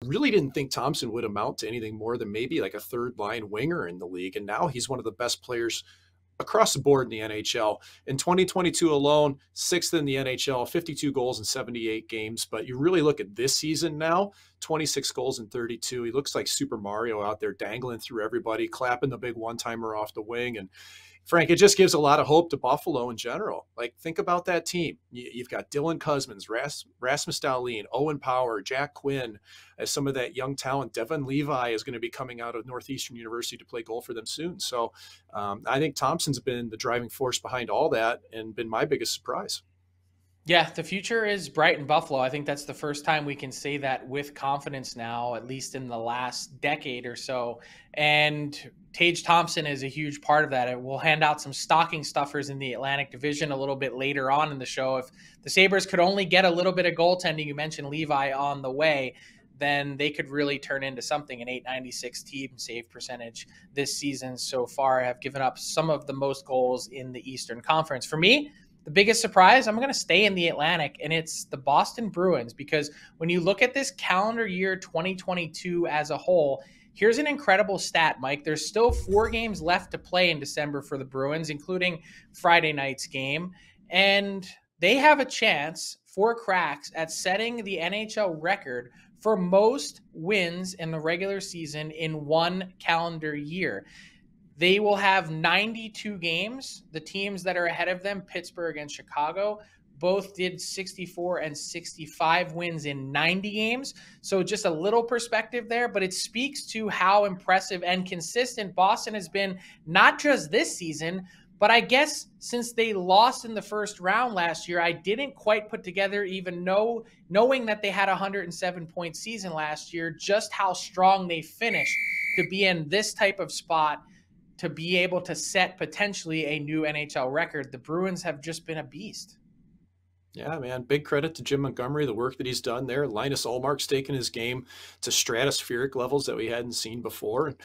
really didn't think Thompson would amount to anything more than maybe like a third line winger in the league. And now he's one of the best players across the board in the NHL. In 2022 alone, sixth in the NHL, 52 goals in 78 games. But you really look at this season now, 26 goals in 32. He looks like Super Mario out there dangling through everybody, clapping the big one-timer off the wing. And Frank, it just gives a lot of hope to Buffalo in general. Like, think about that team. You've got Dylan Cosmans, Rasmus Dahlin, Owen Power, Jack Quinn, as some of that young talent. Devin Levi is going to be coming out of Northeastern University to play goal for them soon. So I think Thompson's been the driving force behind all that and been my biggest surprise. Yeah, the future is bright in Buffalo. I think that's the first time we can say that with confidence now, at least in the last decade or so. And Tage Thompson is a huge part of that. We'll hand out some stocking stuffers in the Atlantic Division a little bit later on in the show. If the Sabres could only get a little bit of goaltending, you mentioned Levi on the way, then they could really turn into something. An .896 team save percentage this season so far, have given up some of the most goals in the Eastern Conference. For me, the biggest surprise, I'm going to stay in the Atlantic, and it's the Boston Bruins, because when you look at this calendar year 2022 as a whole, here's an incredible stat, Mike. There's still 4 games left to play in December for the Bruins, including Friday night's game, and they have a chance, 4 cracks, at setting the NHL record for most wins in the regular season in one calendar year. They will have 92 games. The teams that are ahead of them, Pittsburgh and Chicago, both did 64 and 65 wins in 90 games. So just a little perspective there, but it speaks to how impressive and consistent Boston has been, not just this season, but I guess since they lost in the first round last year, I didn't quite put together, even knowing that they had a 107-point season last year, just how strong they finished to be in this type of spot, to be able to set potentially a new NHL record. The Bruins have just been a beast. Yeah, man. Big credit to Jim Montgomery, the work that he's done there. Linus Ullmark's taken his game to stratospheric levels that we hadn't seen before. And